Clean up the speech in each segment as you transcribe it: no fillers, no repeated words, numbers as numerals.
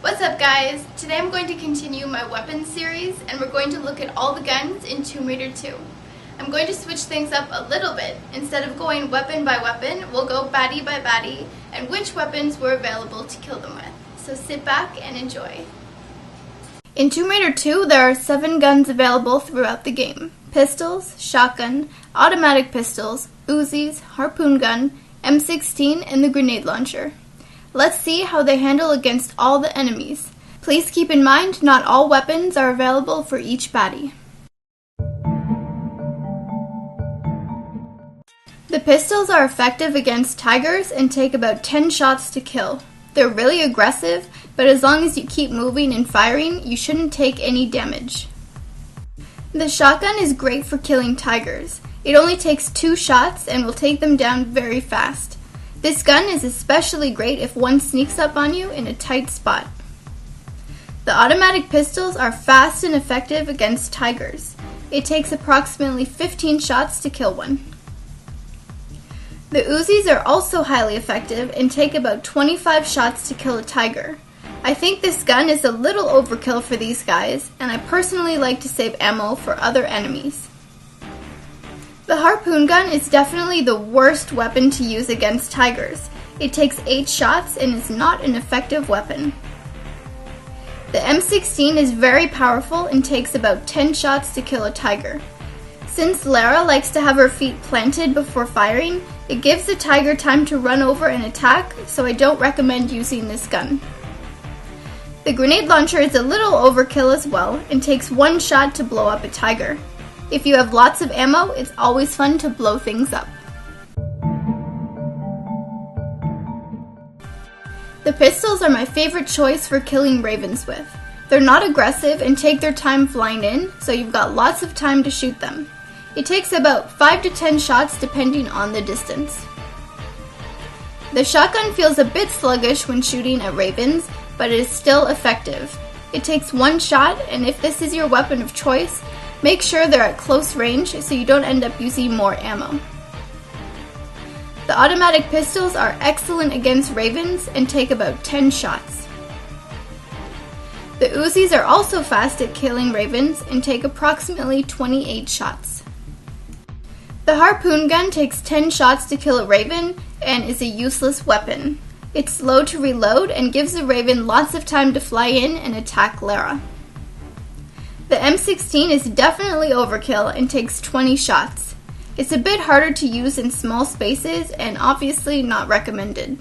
What's up guys? Today I'm going to continue my weapons series and we're going to look at all the guns in Tomb Raider 2. I'm going to switch things up a little bit. Instead of going weapon by weapon, we'll go baddie by baddie and which weapons were available to kill them with. So sit back and enjoy. In Tomb Raider 2, there are 7 guns available throughout the game. Pistols, shotgun, automatic pistols, Uzis, harpoon gun, M16, and the grenade launcher. Let's see how they handle against all the enemies. Please keep in mind, not all weapons are available for each baddie. The pistols are effective against tigers and take about 10 shots to kill. They're really aggressive, but as long as you keep moving and firing, you shouldn't take any damage. The shotgun is great for killing tigers. It only takes 2 shots and will take them down very fast. This gun is especially great if one sneaks up on you in a tight spot. The automatic pistols are fast and effective against tigers. It takes approximately 15 shots to kill one. The Uzis are also highly effective and take about 25 shots to kill a tiger. I think this gun is a little overkill for these guys, and I personally like to save ammo for other enemies. The harpoon gun is definitely the worst weapon to use against tigers. It takes 8 shots and is not an effective weapon. The M16 is very powerful and takes about 10 shots to kill a tiger. Since Lara likes to have her feet planted before firing, it gives the tiger time to run over and attack, so I don't recommend using this gun. The grenade launcher is a little overkill as well and takes 1 shot to blow up a tiger. If you have lots of ammo, it's always fun to blow things up. The pistols are my favorite choice for killing ravens with. They're not aggressive and take their time flying in, so you've got lots of time to shoot them. It takes about 5 to 10 shots depending on the distance. The shotgun feels a bit sluggish when shooting at ravens, but it is still effective. It takes 1 shot, and if this is your weapon of choice, make sure they're at close range so you don't end up using more ammo. The automatic pistols are excellent against ravens and take about 10 shots. The Uzis are also fast at killing ravens and take approximately 28 shots. The harpoon gun takes 10 shots to kill a raven and is a useless weapon. It's slow to reload and gives the raven lots of time to fly in and attack Lara. The M16 is definitely overkill and takes 20 shots. It's a bit harder to use in small spaces and obviously not recommended.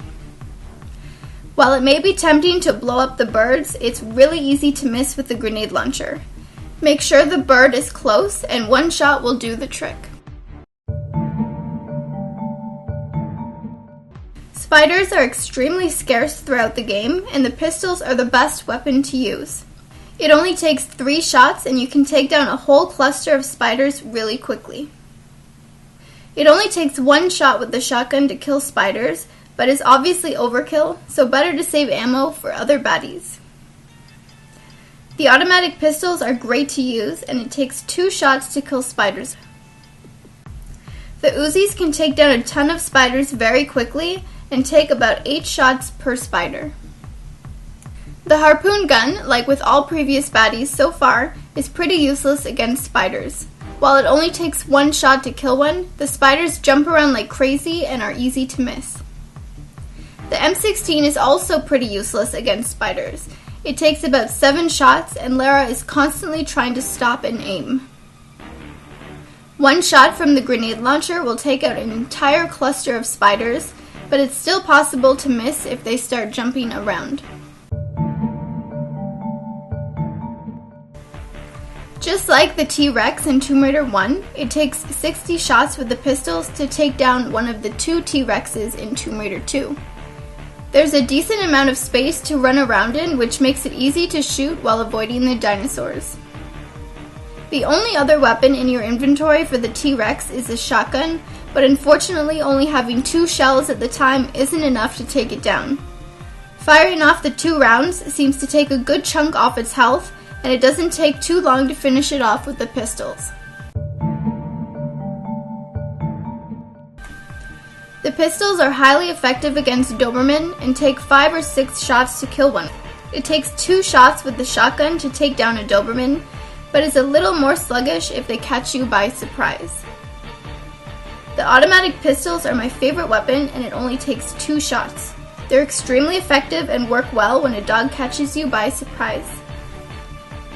While it may be tempting to blow up the birds, it's really easy to miss with the grenade launcher. Make sure the bird is close and 1 shot will do the trick. Spiders are extremely scarce throughout the game, and the pistols are the best weapon to use. It only takes 3 shots and you can take down a whole cluster of spiders really quickly. It only takes 1 shot with the shotgun to kill spiders, but is obviously overkill, so better to save ammo for other baddies. The automatic pistols are great to use and it takes 2 shots to kill spiders. The Uzis can take down a ton of spiders very quickly and take about 8 shots per spider. The harpoon gun, like with all previous baddies so far, is pretty useless against spiders. While it only takes 1 shot to kill one, the spiders jump around like crazy and are easy to miss. The M16 is also pretty useless against spiders. It takes about 7 shots and Lara is constantly trying to stop and aim. 1 shot from the grenade launcher will take out an entire cluster of spiders, but it's still possible to miss if they start jumping around. Just like the T-Rex in Tomb Raider 1, it takes 60 shots with the pistols to take down one of the 2 T-Rexes in Tomb Raider 2. There's a decent amount of space to run around in, which makes it easy to shoot while avoiding the dinosaurs. The only other weapon in your inventory for the T-Rex is a shotgun, but unfortunately only having 2 shells at the time isn't enough to take it down. Firing off the 2 rounds seems to take a good chunk off its health, and it doesn't take too long to finish it off with the pistols. The pistols are highly effective against Doberman and take 5 or 6 shots to kill one. It takes 2 shots with the shotgun to take down a Doberman, but is a little more sluggish if they catch you by surprise. The automatic pistols are my favorite weapon, and it only takes 2 shots. They're extremely effective and work well when a dog catches you by surprise.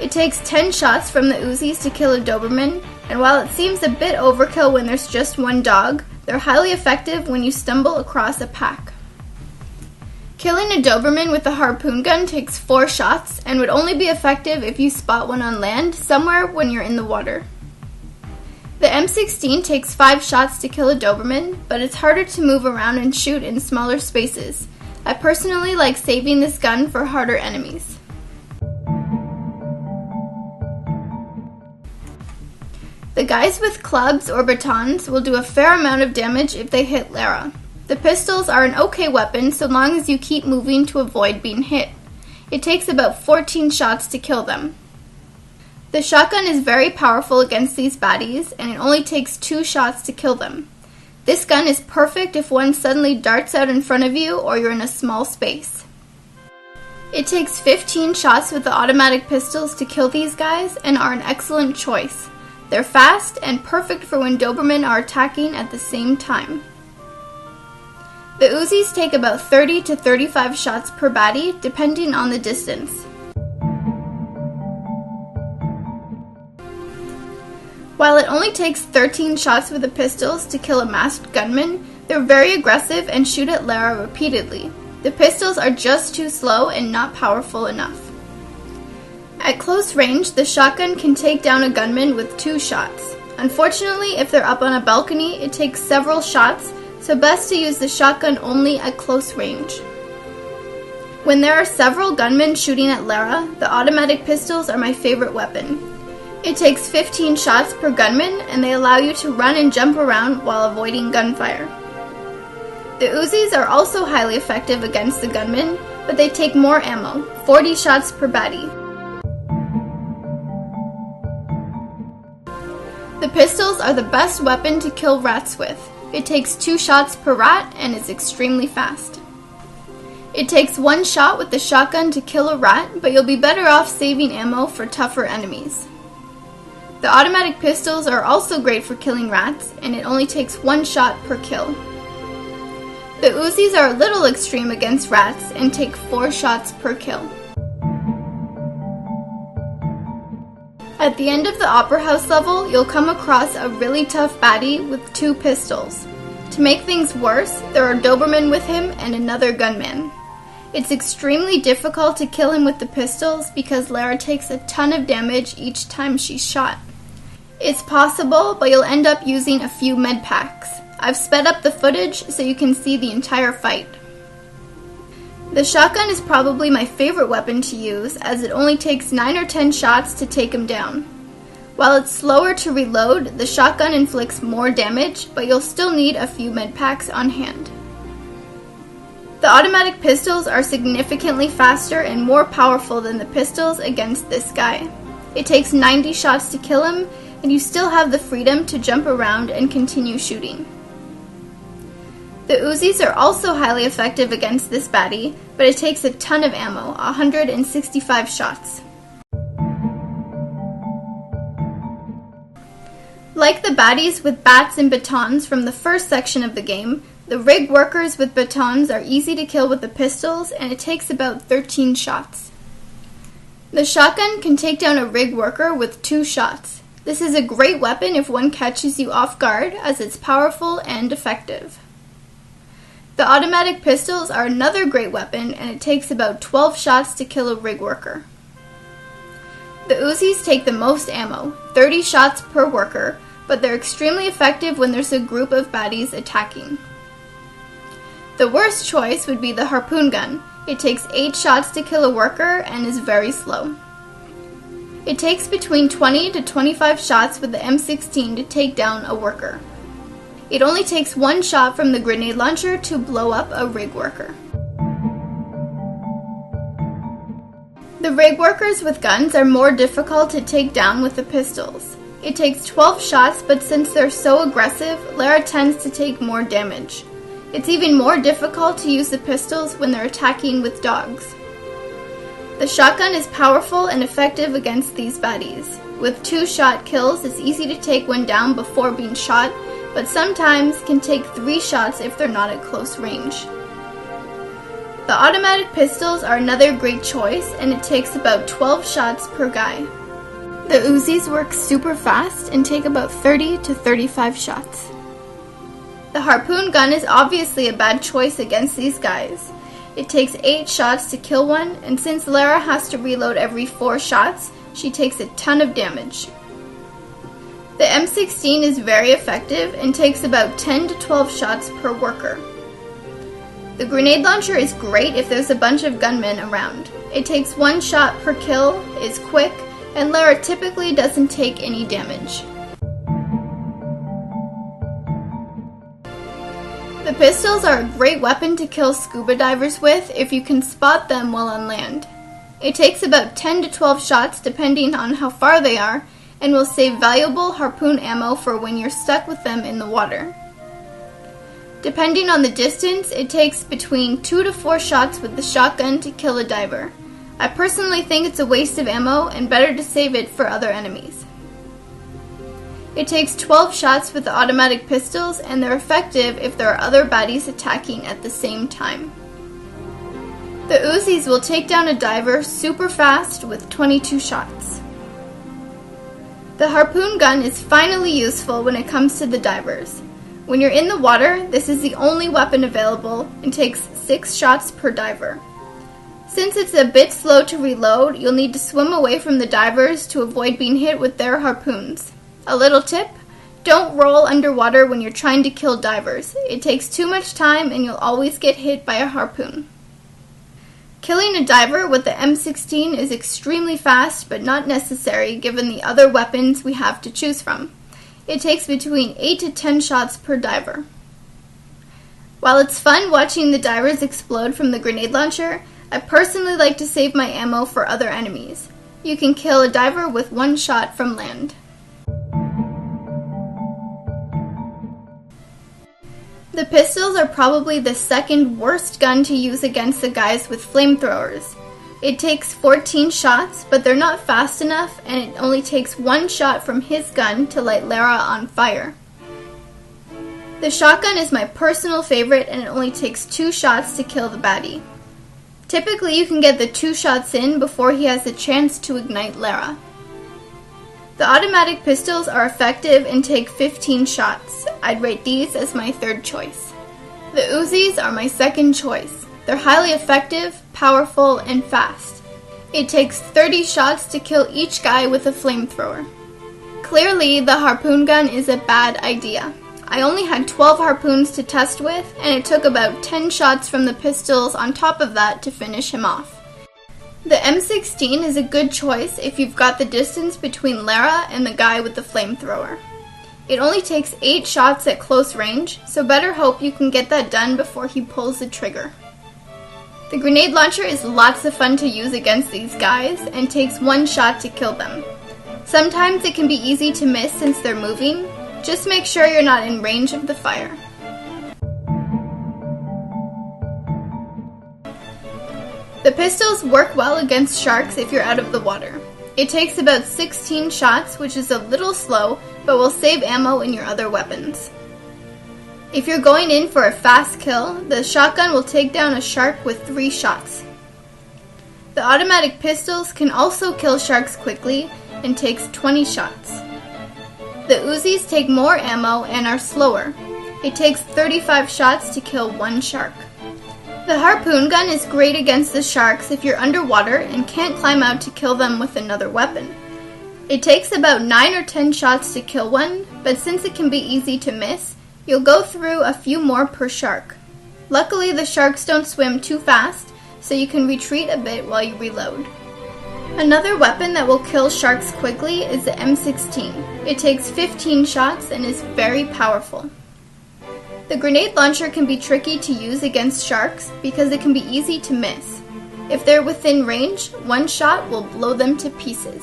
It takes 10 shots from the Uzis to kill a Doberman, and while it seems a bit overkill when there's just one dog, they're highly effective when you stumble across a pack. Killing a Doberman with a harpoon gun takes 4 shots and would only be effective if you spot one on land somewhere when you're in the water. The M16 takes 5 shots to kill a Doberman, but it's harder to move around and shoot in smaller spaces. I personally like saving this gun for harder enemies. The guys with clubs or batons will do a fair amount of damage if they hit Lara. The pistols are an okay weapon so long as you keep moving to avoid being hit. It takes about 14 shots to kill them. The shotgun is very powerful against these baddies, and it only takes 2 shots to kill them. This gun is perfect if one suddenly darts out in front of you or you're in a small space. It takes 15 shots with the automatic pistols to kill these guys and are an excellent choice. They're fast and perfect for when Doberman are attacking at the same time. The Uzis take about 30 to 35 shots per baddie, depending on the distance. While it only takes 13 shots with the pistols to kill a masked gunman, they're very aggressive and shoot at Lara repeatedly. The pistols are just too slow and not powerful enough. At close range, the shotgun can take down a gunman with 2 shots. Unfortunately, if they're up on a balcony, it takes several shots, so best to use the shotgun only at close range. When there are several gunmen shooting at Lara, the automatic pistols are my favorite weapon. It takes 15 shots per gunman, and they allow you to run and jump around while avoiding gunfire. The Uzis are also highly effective against the gunmen, but they take more ammo, 40 shots per baddie. The pistols are the best weapon to kill rats with. It takes 2 shots per rat and is extremely fast. It takes 1 shot with the shotgun to kill a rat, but you'll be better off saving ammo for tougher enemies. The automatic pistols are also great for killing rats, and it only takes 1 shot per kill. The Uzis are a little extreme against rats and take 4 shots per kill. At the end of the Opera House level, you'll come across a really tough baddie with 2 pistols. To make things worse, there are Doberman with him and another gunman. It's extremely difficult to kill him with the pistols because Lara takes a ton of damage each time she's shot. It's possible, but you'll end up using a few med packs. I've sped up the footage so you can see the entire fight. The shotgun is probably my favorite weapon to use, as it only takes 9 or 10 shots to take him down. While it's slower to reload, the shotgun inflicts more damage, but you'll still need a few med packs on hand. The automatic pistols are significantly faster and more powerful than the pistols against this guy. It takes 90 shots to kill him, and you still have the freedom to jump around and continue shooting. The Uzis are also highly effective against this baddie, but it takes a ton of ammo, 165 shots. Like the baddies with bats and batons from the first section of the game, the rig workers with batons are easy to kill with the pistols, and it takes about 13 shots. The shotgun can take down a rig worker with 2 shots. This is a great weapon if one catches you off guard, as it's powerful and effective. The automatic pistols are another great weapon, and it takes about 12 shots to kill a rig worker. The Uzis take the most ammo, 30 shots per worker, but they're extremely effective when there's a group of baddies attacking. The worst choice would be the harpoon gun. It takes 8 shots to kill a worker and is very slow. It takes between 20 to 25 shots with the M16 to take down a worker. It only takes 1 shot from the grenade launcher to blow up a rig worker. The rig workers with guns are more difficult to take down with the pistols. It takes 12 shots, but since they're so aggressive, Lara tends to take more damage. It's even more difficult to use the pistols when they're attacking with dogs. The shotgun is powerful and effective against these baddies. With 2-shot kills, it's easy to take one down before being shot, but sometimes can take 3 shots if they're not at close range. The automatic pistols are another great choice, and it takes about 12 shots per guy. The Uzis work super fast and take about 30 to 35 shots. The harpoon gun is obviously a bad choice against these guys. It takes 8 shots to kill one, and since Lara has to reload every 4 shots, she takes a ton of damage. The M16 is very effective and takes about 10 to 12 shots per worker. The grenade launcher is great if there's a bunch of gunmen around. It takes 1 shot per kill, is quick, and Lara typically doesn't take any damage. The pistols are a great weapon to kill scuba divers with if you can spot them while on land. It takes about 10 to 12 shots depending on how far they are, and will save valuable harpoon ammo for when you're stuck with them in the water. Depending on the distance, it takes between 2 to 4 shots with the shotgun to kill a diver. I personally think it's a waste of ammo and better to save it for other enemies. It takes 12 shots with the automatic pistols, and they're effective if there are other baddies attacking at the same time. The Uzis will take down a diver super fast with 22 shots. The harpoon gun is finally useful when it comes to the divers. When you're in the water, this is the only weapon available and takes 6 shots per diver. Since it's a bit slow to reload, you'll need to swim away from the divers to avoid being hit with their harpoons. A little tip, don't roll underwater when you're trying to kill divers. It takes too much time and you'll always get hit by a harpoon. Killing a diver with the M16 is extremely fast but not necessary given the other weapons we have to choose from. It takes between 8 to 10 shots per diver. While it's fun watching the divers explode from the grenade launcher, I personally like to save my ammo for other enemies. You can kill a diver with 1 shot from land. The pistols are probably the second worst gun to use against the guys with flamethrowers. It takes 14 shots, but they're not fast enough, and it only takes 1 shot from his gun to light Lara on fire. The shotgun is my personal favorite, and it only takes 2 shots to kill the baddie. Typically, you can get the 2 shots in before he has a chance to ignite Lara. The automatic pistols are effective and take 15 shots. I'd rate these as my 3rd choice. The Uzis are my 2nd choice. They're highly effective, powerful, and fast. It takes 30 shots to kill each guy with a flamethrower. Clearly, the harpoon gun is a bad idea. I only had 12 harpoons to test with, and it took about 10 shots from the pistols on top of that to finish him off. The M16 is a good choice if you've got the distance between Lara and the guy with the flamethrower. It only takes 8 shots at close range, so better hope you can get that done before he pulls the trigger. The grenade launcher is lots of fun to use against these guys and takes 1 shot to kill them. Sometimes it can be easy to miss since they're moving. Just make sure you're not in range of the fire. The pistols work well against sharks if you're out of the water. It takes about 16 shots, which is a little slow, but will save ammo in your other weapons. If you're going in for a fast kill, the shotgun will take down a shark with 3 shots. The automatic pistols can also kill sharks quickly and takes 20 shots. The Uzis take more ammo and are slower. It takes 35 shots to kill 1 shark. The harpoon gun is great against the sharks if you're underwater and can't climb out to kill them with another weapon. It takes about 9 or 10 shots to kill one, but since it can be easy to miss, you'll go through a few more per shark. Luckily, the sharks don't swim too fast, so you can retreat a bit while you reload. Another weapon that will kill sharks quickly is the M16. It takes 15 shots and is very powerful. The grenade launcher can be tricky to use against sharks because it can be easy to miss. If they're within range, 1 shot will blow them to pieces.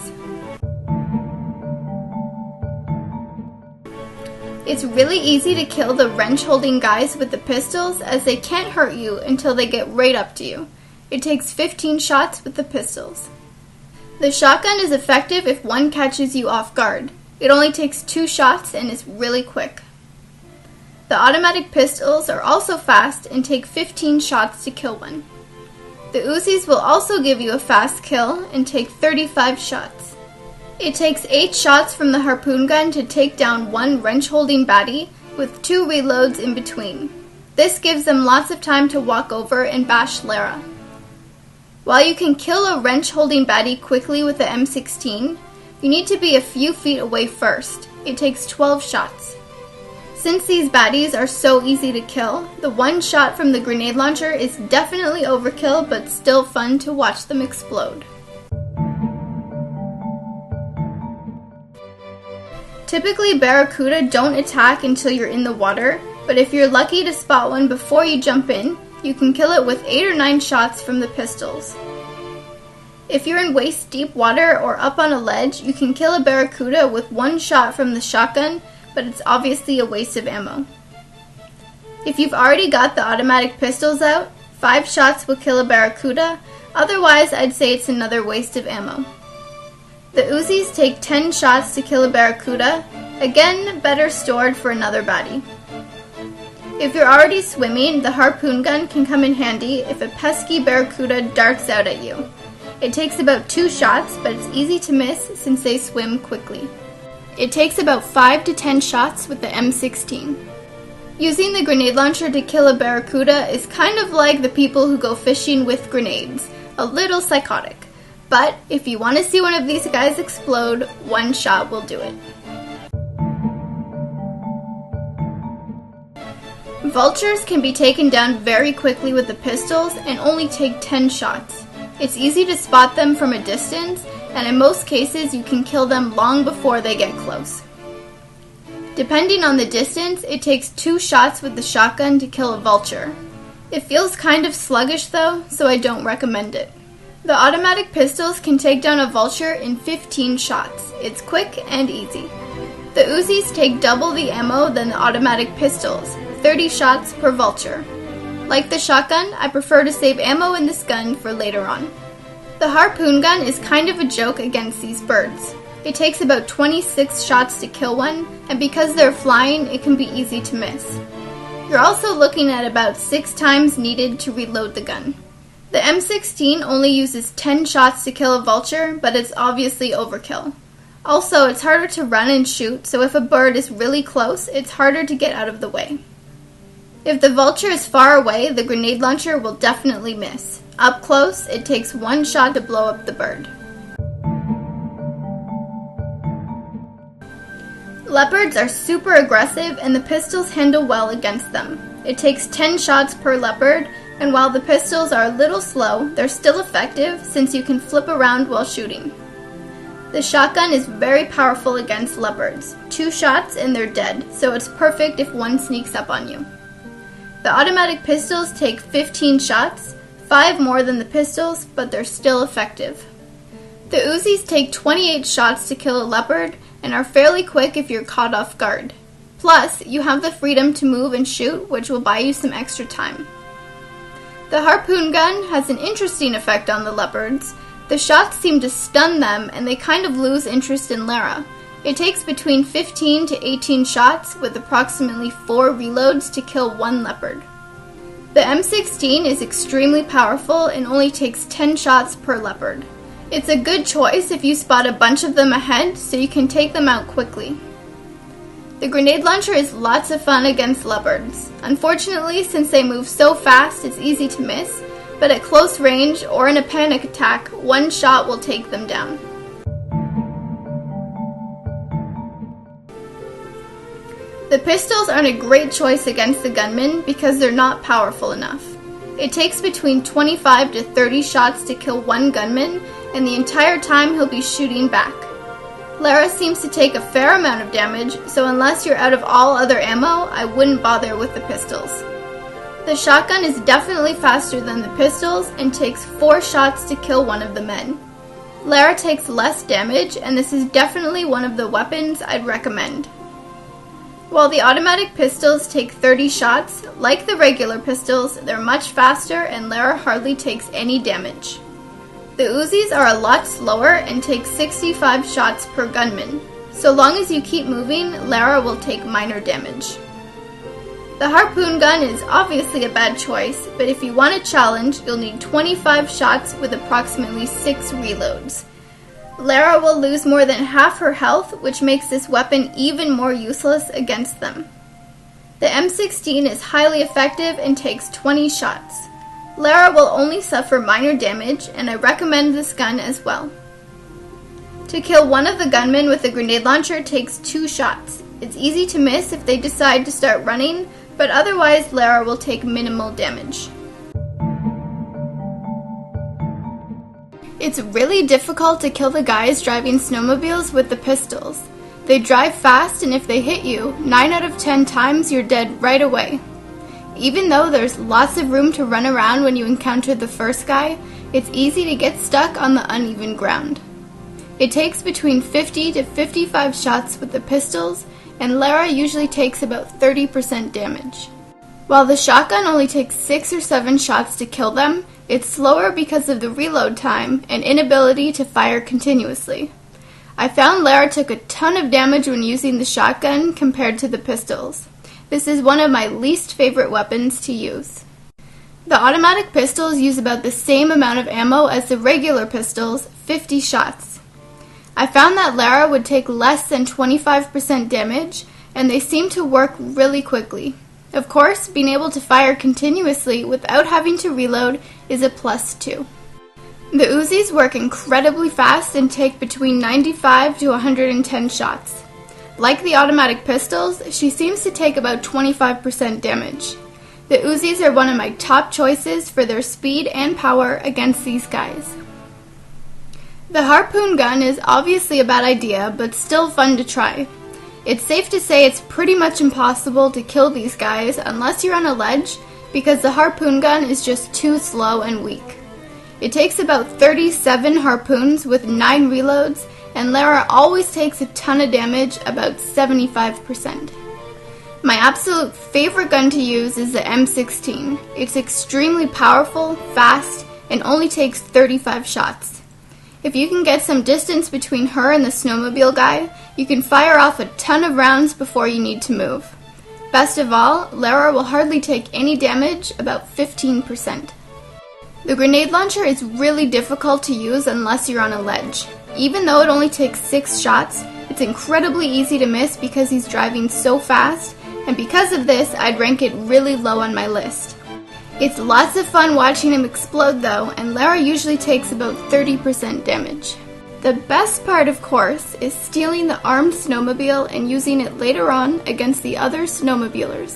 It's really easy to kill the wrench-holding guys with the pistols as they can't hurt you until they get right up to you. It takes 15 shots with the pistols. The shotgun is effective if one catches you off guard. It only takes 2 shots and is really quick. The automatic pistols are also fast and take 15 shots to kill one. The Uzis will also give you a fast kill and take 35 shots. It takes 8 shots from the harpoon gun to take down one wrench-holding baddie with 2 reloads in between. This gives them lots of time to walk over and bash Lara. While you can kill a wrench-holding baddie quickly with the M16, you need to be a few feet away first. It takes 12 shots. Since these baddies are so easy to kill, the one shot from the grenade launcher is definitely overkill, but still fun to watch them explode. Typically, Barracuda don't attack until you're in the water, but if you're lucky to spot one before you jump in, you can kill it with 8 or 9 shots from the pistols. If you're in waist-deep water or up on a ledge, you can kill a Barracuda with 1 shot from the shotgun, but it's obviously a waste of ammo. If you've already got the automatic pistols out, 5 shots will kill a Barracuda, otherwise I'd say it's another waste of ammo. The Uzis take 10 shots to kill a Barracuda, again better stored for another baddie. If you're already swimming, the harpoon gun can come in handy if a pesky Barracuda darts out at you. It takes about 2 shots, but it's easy to miss since they swim quickly. It takes about 5 to 10 shots with the M16. Using the grenade launcher to kill a Barracuda is kind of like the people who go fishing with grenades, a little psychotic. But if you want to see one of these guys explode, 1 shot will do it. Vultures can be taken down very quickly with the pistols and only take 10 shots. It's easy to spot them from a distance, and in most cases you can kill them long before they get close. Depending on the distance, it takes 2 shots with the shotgun to kill a vulture. It feels kind of sluggish though, so I don't recommend it. The automatic pistols can take down a vulture in 15 shots. It's quick and easy. The Uzis take double the ammo than the automatic pistols, 30 shots per vulture. Like the shotgun, I prefer to save ammo in this gun for later on. The harpoon gun is kind of a joke against these birds. It takes about 26 shots to kill one, and because they're flying, it can be easy to miss. You're also looking at about 6 times needed to reload the gun. The M16 only uses 10 shots to kill a vulture, but it's obviously overkill. Also, it's harder to run and shoot, so if a bird is really close, it's harder to get out of the way. If the vulture is far away, the grenade launcher will definitely miss. Up close, it takes 1 shot to blow up the bird. Leopards are super aggressive and the pistols handle well against them. It takes 10 shots per leopard, and while the pistols are a little slow, they're still effective since you can flip around while shooting. The shotgun is very powerful against leopards. 2 shots and they're dead, so it's perfect if one sneaks up on you. The automatic pistols take 15 shots, 5 more than the pistols, but they're still effective. The Uzis take 28 shots to kill a leopard and are fairly quick if you're caught off guard. Plus, you have the freedom to move and shoot, which will buy you some extra time. The harpoon gun has an interesting effect on the leopards. The shots seem to stun them and they kind of lose interest in Lara. It takes between 15 to 18 shots with approximately 4 reloads to kill one leopard. The M16 is extremely powerful and only takes 10 shots per leopard. It's a good choice if you spot a bunch of them ahead so you can take them out quickly. The grenade launcher is lots of fun against leopards. Unfortunately, since they move so fast, it's easy to miss, but at close range or in a panic attack, 1 shot will take them down. The pistols aren't a great choice against the gunmen because they're not powerful enough. It takes between 25 to 30 shots to kill one gunman, and the entire time he'll be shooting back. Lara seems to take a fair amount of damage, so unless you're out of all other ammo, I wouldn't bother with the pistols. The shotgun is definitely faster than the pistols and takes 4 shots to kill one of the men. Lara takes less damage, and this is definitely one of the weapons I'd recommend. While the automatic pistols take 30 shots, like the regular pistols, they're much faster and Lara hardly takes any damage. The Uzis are a lot slower and take 65 shots per gunman. So long as you keep moving, Lara will take minor damage. The harpoon gun is obviously a bad choice, but if you want a challenge, you'll need 25 shots with approximately 6 reloads. Lara will lose more than half her health, which makes this weapon even more useless against them. The M16 is highly effective and takes 20 shots. Lara will only suffer minor damage, and I recommend this gun as well. To kill one of the gunmen with a grenade launcher takes 2 shots. It's easy to miss if they decide to start running, but otherwise Lara will take minimal damage. It's really difficult to kill the guys driving snowmobiles with the pistols. They drive fast, and if they hit you, 9 out of 10 times you're dead right away. Even though there's lots of room to run around when you encounter the first guy, it's easy to get stuck on the uneven ground. It takes between 50 to 55 shots with the pistols, and Lara usually takes about 30% damage. While the shotgun only takes 6 or 7 shots to kill them, it's slower because of the reload time and inability to fire continuously. I found Lara took a ton of damage when using the shotgun compared to the pistols. This is one of my least favorite weapons to use. The automatic pistols use about the same amount of ammo as the regular pistols, 50 shots. I found that Lara would take less than 25% damage, and they seem to work really quickly. Of course, being able to fire continuously without having to reload is a plus too. The Uzis work incredibly fast and take between 95 to 110 shots. Like the automatic pistols, she seems to take about 25% damage. The Uzis are one of my top choices for their speed and power against these guys. The harpoon gun is obviously a bad idea, but still fun to try. It's safe to say it's pretty much impossible to kill these guys unless you're on a ledge, because the harpoon gun is just too slow and weak. It takes about 37 harpoons with 9 reloads, and Lara always takes a ton of damage, about 75%. My absolute favorite gun to use is the M16. It's extremely powerful, fast, and only takes 35 shots. If you can get some distance between her and the snowmobile guy, you can fire off a ton of rounds before you need to move. Best of all, Lara will hardly take any damage, about 15%. The grenade launcher is really difficult to use unless you're on a ledge. Even though it only takes 6 shots, it's incredibly easy to miss because he's driving so fast, and because of this, I'd rank it really low on my list. It's lots of fun watching him explode though, and Lara usually takes about 30% damage. The best part, of course, is stealing the armed snowmobile and using it later on against the other snowmobilers.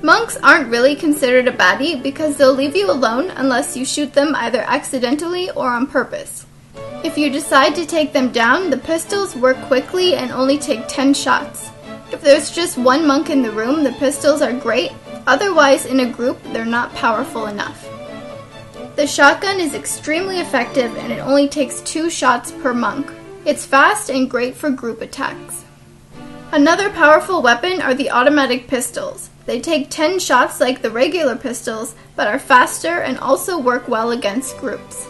Monks aren't really considered a baddie because they'll leave you alone unless you shoot them either accidentally or on purpose. If you decide to take them down, the pistols work quickly and only take 10 shots. If there's just one monk in the room, the pistols are great. Otherwise, in a group, they're not powerful enough. The shotgun is extremely effective and it only takes 2 shots per monk. It's fast and great for group attacks. Another powerful weapon are the automatic pistols. They take 10 shots like the regular pistols, but are faster and also work well against groups.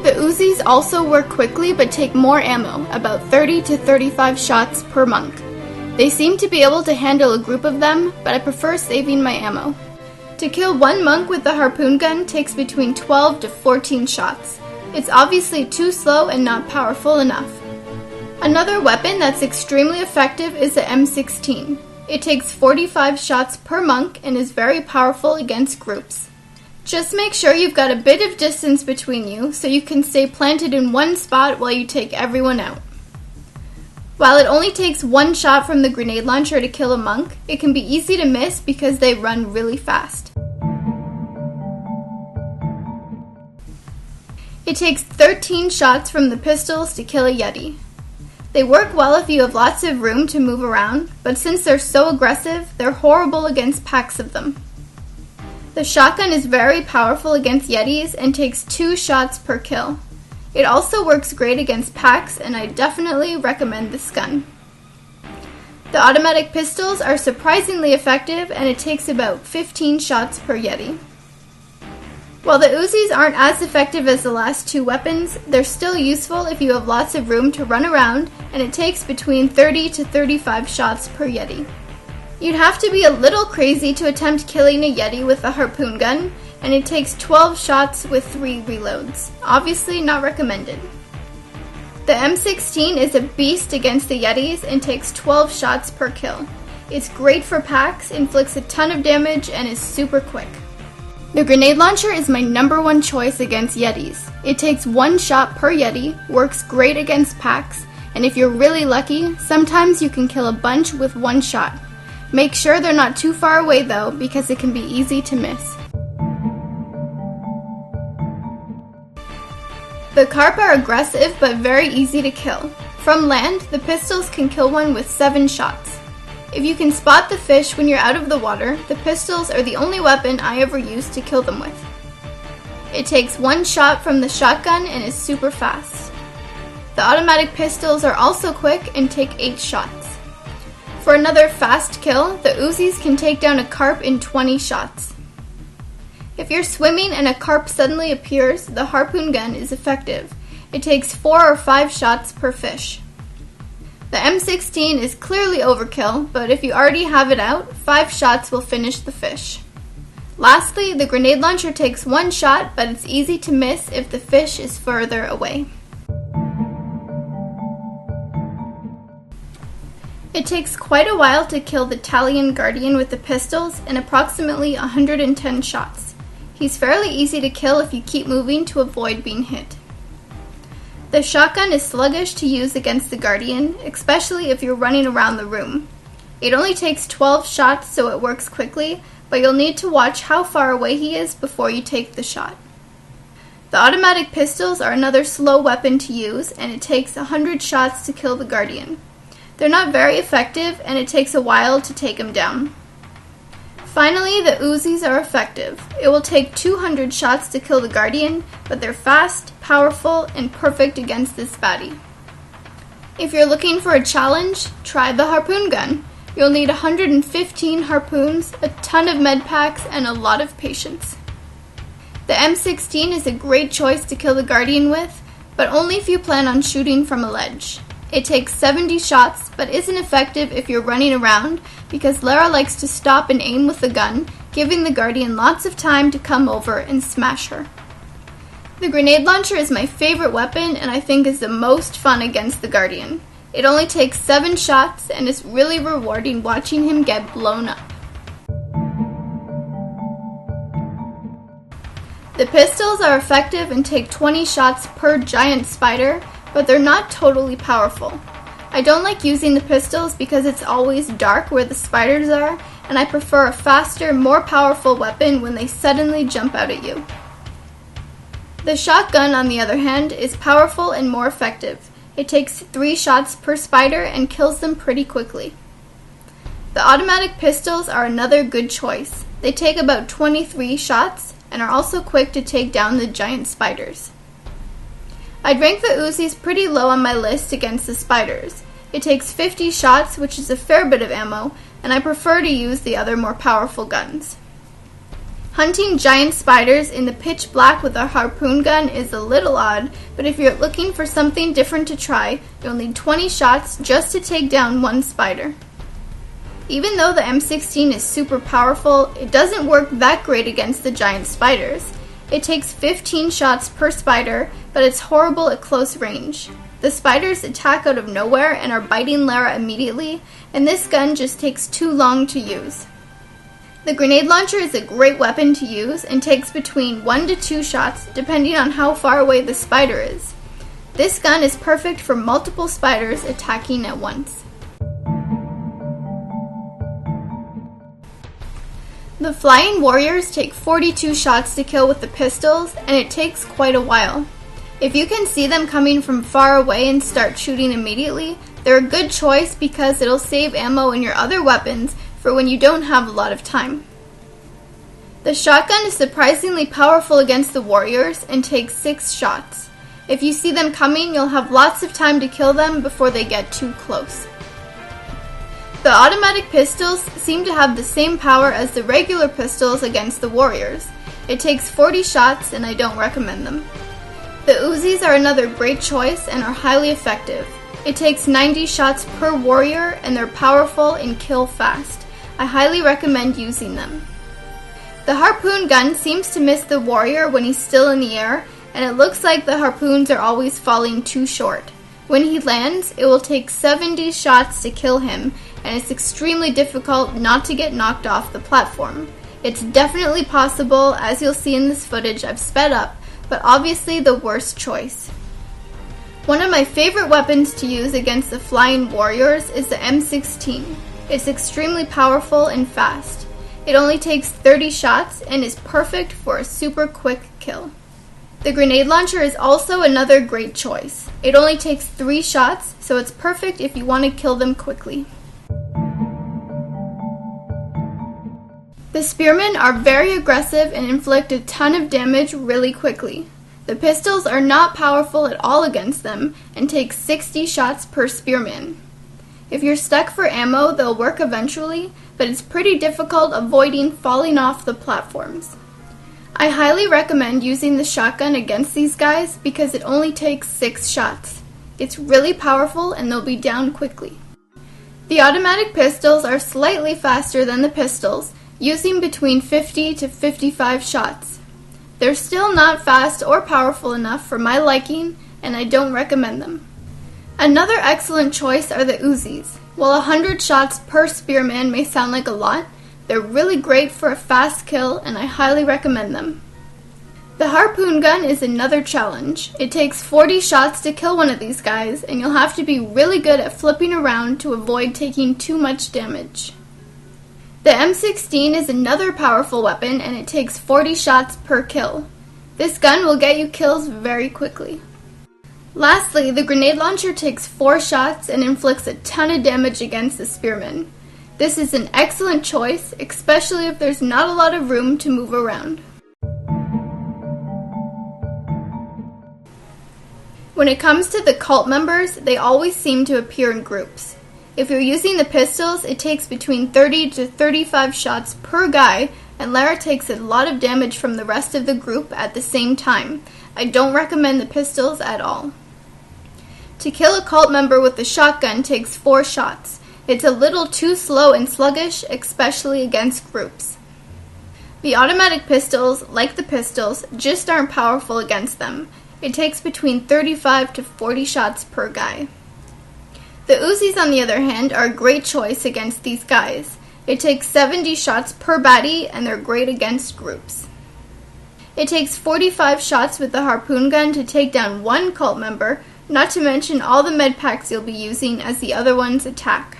The Uzis also work quickly but take more ammo, about 30 to 35 shots per monk. They seem to be able to handle a group of them, but I prefer saving my ammo. To kill one monk with the harpoon gun takes between 12 to 14 shots. It's obviously too slow and not powerful enough. Another weapon that's extremely effective is the M16. It takes 45 shots per monk and is very powerful against groups. Just make sure you've got a bit of distance between you so you can stay planted in one spot while you take everyone out. While it only takes 1 shot from the grenade launcher to kill a monk, it can be easy to miss because they run really fast. It takes 13 shots from the pistols to kill a Yeti. They work well if you have lots of room to move around, but since they're so aggressive, they're horrible against packs of them. The shotgun is very powerful against Yetis and takes 2 shots per kill. It also works great against packs, and I definitely recommend this gun. The automatic pistols are surprisingly effective, and it takes about 15 shots per Yeti. While the Uzis aren't as effective as the last two weapons, they're still useful if you have lots of room to run around, and it takes between 30 to 35 shots per Yeti. You'd have to be a little crazy to attempt killing a Yeti with a harpoon gun, and it takes 12 shots with 3 reloads. Obviously not recommended. The M16 is a beast against the Yetis and takes 12 shots per kill. It's great for packs, inflicts a ton of damage, and is super quick. The grenade launcher is my #1 choice against Yetis. It takes 1 shot per Yeti, works great against packs, and if you're really lucky, sometimes you can kill a bunch with 1 shot. Make sure they're not too far away though, because it can be easy to miss. The carp are aggressive but very easy to kill. From land, the pistols can kill one with 7 shots. If you can spot the fish when you're out of the water, the pistols are the only weapon I ever used to kill them with. It takes 1 shot from the shotgun and is super fast. The automatic pistols are also quick and take 8 shots. For another fast kill, the Uzis can take down a carp in 20 shots. If you're swimming and a carp suddenly appears, the harpoon gun is effective. It takes 4 or 5 shots per fish. The M16 is clearly overkill, but if you already have it out, 5 shots will finish the fish. Lastly, the grenade launcher takes 1 shot, but it's easy to miss if the fish is further away. It takes quite a while to kill the Talion Guardian with the pistols, and approximately 110 shots. He's fairly easy to kill if you keep moving to avoid being hit. The shotgun is sluggish to use against the Guardian, especially if you're running around the room. It only takes 12 shots, so it works quickly, but you'll need to watch how far away he is before you take the shot. The automatic pistols are another slow weapon to use, and it takes 100 shots to kill the Guardian. They're not very effective, and it takes a while to take him down. Finally, the Uzis are effective. It will take 200 shots to kill the Guardian, but they're fast, powerful, and perfect against this baddie. If you're looking for a challenge, try the harpoon gun. You'll need 115 harpoons, a ton of med packs, and a lot of patience. The M16 is a great choice to kill the Guardian with, but only if you plan on shooting from a ledge. It takes 70 shots, but isn't effective if you're running around, because Lara likes to stop and aim with the gun, giving the Guardian lots of time to come over and smash her. The grenade launcher is my favorite weapon, and I think is the most fun against the Guardian. It only takes 7 shots, and it's really rewarding watching him get blown up. The pistols are effective and take 20 shots per giant spider, but they're not totally powerful. I don't like using the pistols because it's always dark where the spiders are, and I prefer a faster, more powerful weapon when they suddenly jump out at you. The shotgun, on the other hand, is powerful and more effective. It takes 3 shots per spider and kills them pretty quickly. The automatic pistols are another good choice. They take about 23 shots and are also quick to take down the giant spiders. I'd rank the Uzis pretty low on my list against the spiders. It takes 50 shots, which is a fair bit of ammo, and I prefer to use the other more powerful guns. Hunting giant spiders in the pitch black with a harpoon gun is a little odd, but if you're looking for something different to try, you'll need 20 shots just to take down 1 spider. Even though the M16 is super powerful, it doesn't work that great against the giant spiders. It takes 15 shots per spider, but it's horrible at close range. The spiders attack out of nowhere and are biting Lara immediately, and this gun just takes too long to use. The grenade launcher is a great weapon to use and takes between 1 to 2 shots depending on how far away the spider is. This gun is perfect for multiple spiders attacking at once. The flying warriors take 42 shots to kill with the pistols, and it takes quite a while. If you can see them coming from far away and start shooting immediately, they're a good choice because it'll save ammo in your other weapons for when you don't have a lot of time. The shotgun is surprisingly powerful against the warriors and takes 6 shots. If you see them coming, you'll have lots of time to kill them before they get too close. The automatic pistols seem to have the same power as the regular pistols against the warriors. It takes 40 shots and I don't recommend them. The Uzis are another great choice and are highly effective. It takes 90 shots per warrior and they're powerful and kill fast. I highly recommend using them. The harpoon gun seems to miss the warrior when he's still in the air, and it looks like the harpoons are always falling too short. When he lands, it will take 70 shots to kill him, and it's extremely difficult not to get knocked off the platform. It's definitely possible, as you'll see in this footage I've sped up, but obviously the worst choice. One of my favorite weapons to use against the flying warriors is the M16. It's extremely powerful and fast. It only takes 30 shots and is perfect for a super quick kill. The grenade launcher is also another great choice. It only takes 3 shots, so it's perfect if you want to kill them quickly. The Spearmen are very aggressive and inflict a ton of damage really quickly. The pistols are not powerful at all against them and take 60 shots per Spearman. If you're stuck for ammo, they'll work eventually, but it's pretty difficult avoiding falling off the platforms. I highly recommend using the shotgun against these guys because it only takes 6 shots. It's really powerful and they'll be down quickly. The automatic pistols are slightly faster than the pistols, using between 50 to 55 shots. They're still not fast or powerful enough for my liking, and I don't recommend them. Another excellent choice are the Uzis. While 100 shots per Spearman may sound like a lot, they're really great for a fast kill, and I highly recommend them. The harpoon gun is another challenge. It takes 40 shots to kill one of these guys, and you'll have to be really good at flipping around to avoid taking too much damage. The M16 is another powerful weapon, and it takes 40 shots per kill. This gun will get you kills very quickly. Lastly, the grenade launcher takes 4 shots and inflicts a ton of damage against the Spearmen. This is an excellent choice, especially if there's not a lot of room to move around. When it comes to the cult members, they always seem to appear in groups. If you're using the pistols, it takes between 30 to 35 shots per guy, and Lara takes a lot of damage from the rest of the group at the same time. I don't recommend the pistols at all. To kill a cult member with the shotgun takes 4 shots. It's a little too slow and sluggish, especially against groups. The automatic pistols, like the pistols, just aren't powerful against them. It takes between 35 to 40 shots per guy. The Uzis, on the other hand, are a great choice against these guys. It takes 70 shots per Baddie, and they're great against groups. It takes 45 shots with the harpoon gun to take down one cult member, not to mention all the med packs you'll be using as the other ones attack.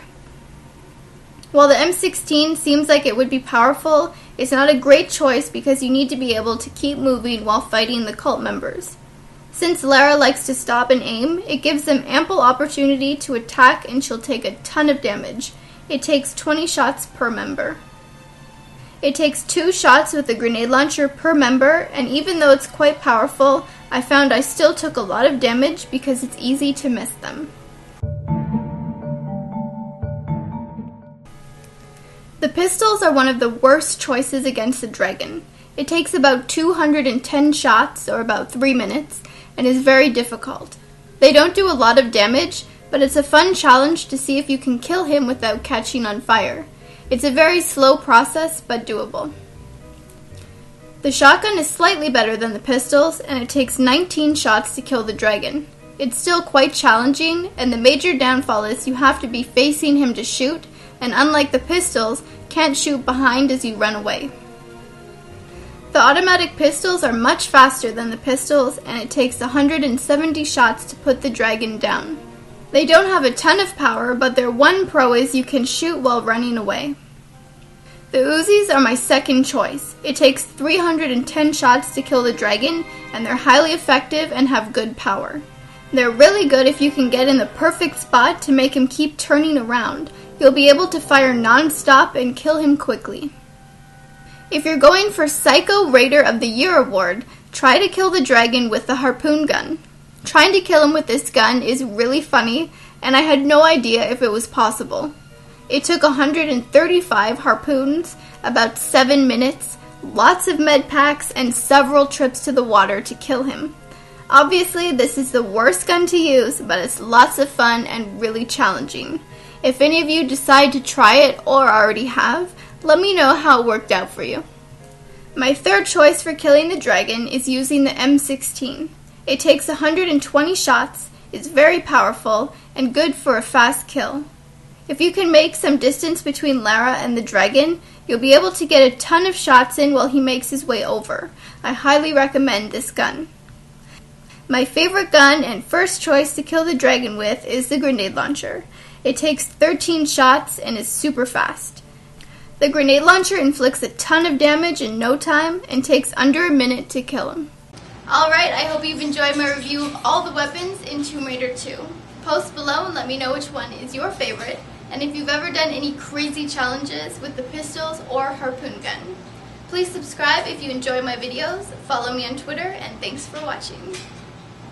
While the M16 seems like it would be powerful, it's not a great choice because you need to be able to keep moving while fighting the cult members. Since Lara likes to stop and aim, it gives them ample opportunity to attack and she'll take a ton of damage. It takes 20 shots per member. It takes 2 shots with the grenade launcher per member, and even though it's quite powerful, I found I still took a lot of damage because it's easy to miss them. The pistols are one of the worst choices against the dragon. It takes about 210 shots, or about 3 minutes, and is very difficult. They don't do a lot of damage, but it's a fun challenge to see if you can kill him without catching on fire. It's a very slow process, but doable. The shotgun is slightly better than the pistols, and it takes 19 shots to kill the dragon. It's still quite challenging, and the major downfall is you have to be facing him to shoot, and unlike the pistols, can't shoot behind as you run away. The automatic pistols are much faster than the pistols, and it takes 170 shots to put the dragon down. They don't have a ton of power, but their one pro is you can shoot while running away. The Uzis are my second choice. It takes 310 shots to kill the dragon, and they're highly effective and have good power. They're really good if you can get in the perfect spot to make him keep turning around. You'll be able to fire non-stop and kill him quickly. If you're going for Psycho Raider of the Year award, try to kill the dragon with the harpoon gun. Trying to kill him with this gun is really funny, and I had no idea if it was possible. It took 135 harpoons, about 7 minutes, lots of med packs, and several trips to the water to kill him. Obviously, this is the worst gun to use, but it's lots of fun and really challenging. If any of you decide to try it or already have, let me know how it worked out for you. My third choice for killing the dragon is using the M16. It takes 120 shots, is very powerful, and good for a fast kill. If you can make some distance between Lara and the dragon, you'll be able to get a ton of shots in while he makes his way over. I highly recommend this gun. My favorite gun and first choice to kill the dragon with is the grenade launcher. It takes 13 shots and is super fast. The grenade launcher inflicts a ton of damage in no time and takes under a minute to kill him. Alright, I hope you've enjoyed my review of all the weapons in Tomb Raider 2. Post below and let me know which one is your favorite, and if you've ever done any crazy challenges with the pistols or harpoon gun. Please subscribe if you enjoy my videos, follow me on Twitter, and thanks for watching.